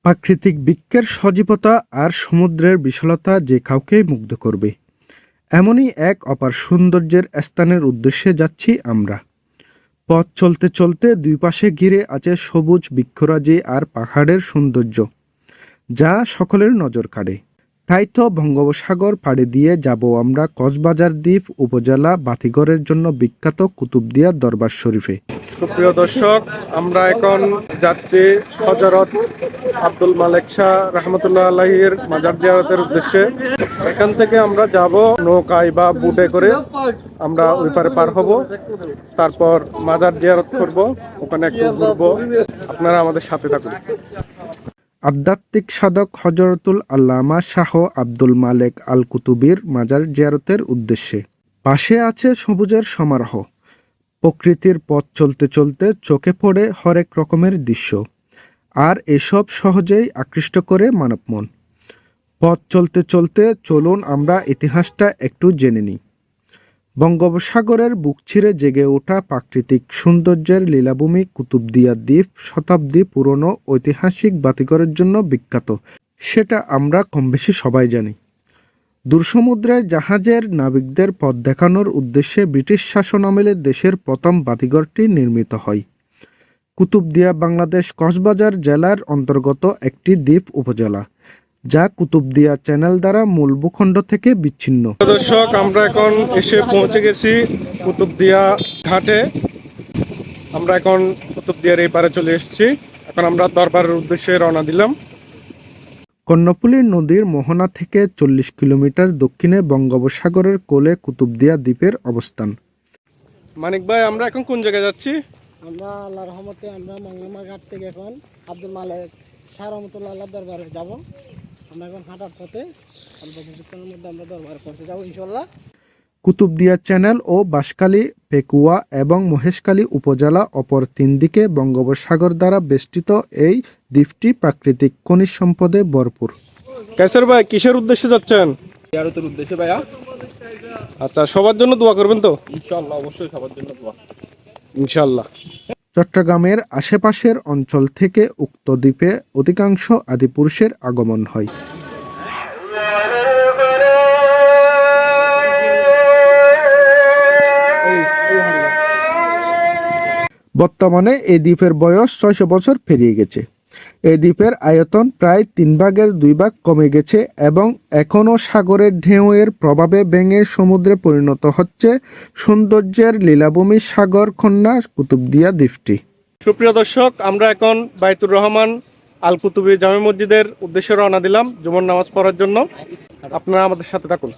প্রাকৃতিক বৃক্ষের সজীবতা আর সমুদ্রের বিশালতা যে কাউকেই মুগ্ধ করবে। এমনই এক অপার সৌন্দর্যের স্থানের উদ্দেশ্যে যাচ্ছি আমরা। পথ চলতে চলতে দুই পাশে ঘিরে আছে সবুজ বৃক্ষরাজি আর পাহাড়ের সৌন্দর্য, যা সকলের নজর কাড়ে। তাই তো বঙ্গোপসাগর পাড়ি দিয়ে যাব আমরা কক্সবাজার দ্বীপ উপজেলা বাতিঘরের জন্য বিখ্যাত কুতুবদিয়া দরবার শরীফে। সুপ্রিয় দর্শক, আমরা এখন যাচ্ছি হযরত আব্দুল মালেক শাহ রহমতুল্লাহ আলাইহির মাজার জিয়ারতের উদ্দেশ্যে। এখান থেকে আমরা যাব নৌকায় বা বুটে করে, আমরা ওই পারে পার হব, তারপর মাজার জিয়ারত করব, ওখানে একটু ঘুরবো। আপনারা আমাদের সাথে থাকুন। আধ্যাত্মিক সাধক হযরতুল আল্লামা শাহ আব্দুল মালেক আল কুতুবির মাজার জিয়ারতের উদ্দেশ্যে। পাশে আছে সবুজের সমারোহ। প্রকৃতির পথ চলতে চলতে চোখে পড়ে হরেক রকমের দৃশ্য, আর এসব সহজেই আকৃষ্ট করে মানব মন। পথ চলতে চলতে চলুন আমরা ইতিহাসটা একটু জেনে নিই। বঙ্গোপসাগরের বুক ছিঁড়ে জেগে ওঠা প্রাকৃতিক সৌন্দর্যের লীলাভূমি কুতুবদিয়া দ্বীপ শতাব্দী পুরনো ঐতিহাসিক বাতিঘরের জন্য বিখ্যাত, সেটা আমরা কমবেশি সবাই জানি। দূরসমুদ্রে জাহাজের নাবিকদের পথ দেখানোর উদ্দেশ্যে ব্রিটিশ শাসনামলে দেশের প্রথম বাতিঘরটি নির্মিত হয়। কুতুবদিয়া বাংলাদেশ কক্সবাজার জেলার অন্তর্গত একটি দ্বীপ উপজেলা, যা কুতুবদিয়া চ্যানেল দ্বারা মূল ভূখণ্ড থেকে বিচ্ছিন্ন। দর্শক, আমরা এখন এসে পৌঁছে গেছি কুতুবদিয়া ঘাটে। আমরা এখন কুতুবদিয়ার এই পারে চলে এসেছি। এখন আমরা দরবারের উদ্দেশ্যে রওনা দিলাম। কর্ণফুলী নদীর মোহনা থেকে 40 কিলোমিটার দক্ষিণে বঙ্গোপসাগরের কোলে কুতুবদিয়া দ্বীপের অবস্থান। মানিক ভাই, আমরা এখন কোন জায়গায় যাচ্ছি? আমরা আল্লাহর রহমতে আমরা মঙ্গলমার ঘাট থেকে এখন আব্দুল মালেক শাহ রহমতুল্লাহ আল্লাহ দরবারে যাব। আমরা এখন হাঁটার পথে অল্প কিছুক্ষণের মধ্যে আমরা দরবারে পৌঁছে যাবো ইনশাল্লাহ। কুতুবদিয়া চ্যানেল ও বাঁশখালী, পেকুয়া এবং মহেশখালী উপজেলা অপর তিন দিকে বঙ্গোপসাগর দ্বারা বেষ্টিত এই দ্বীপটি প্রাকৃতিক খনিজ সম্পদে ভরপুর। কায়সার ভাই, কিসের উদ্দেশ্যে যাচ্ছেন? জিয়ারতের উদ্দেশ্যে ভাইয়া। আচ্ছা, সবার জন্য দোয়া করবেন তো? ইনশাআল্লাহ, অবশ্যই সবার জন্য দোয়া। ইনশাআল্লাহ। চট্টগ্রামের আশেপাশের অঞ্চল থেকে উক্ত দ্বীপে অধিকাংশ আদিপুরুষের আগমন হয়। বর্তমানে এই দ্বীপের বয়স 600 বছর পেরিয়ে গেছে। এই দ্বীপের আয়তন প্রায় 3 ভাগের 2 ভাগ কমে গেছে এবং এখনও সাগরের ঢেউয়ের প্রভাবে ভেঙে সমুদ্রে পরিণত হচ্ছে সৌন্দর্যের লীলাভূমি সাগর কন্যা কুতুবদিয়া দ্বীপটি। সুপ্রিয় দর্শক, আমরা এখন বাইতুর রহমান আল কুতুবি জামে মসজিদের উদ্দেশ্যে রওনা দিলাম জুমার নামাজ পড়ার জন্য। আপনারা আমাদের সাথে থাকুন।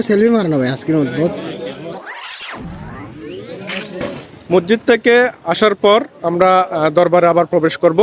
সেলফি মারানো ভাই আজকের অদ্ভুত। মসজিদ থেকে আসার পর আমরা দরবারে আবার প্রবেশ করব।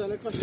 অনেক কষ্ট।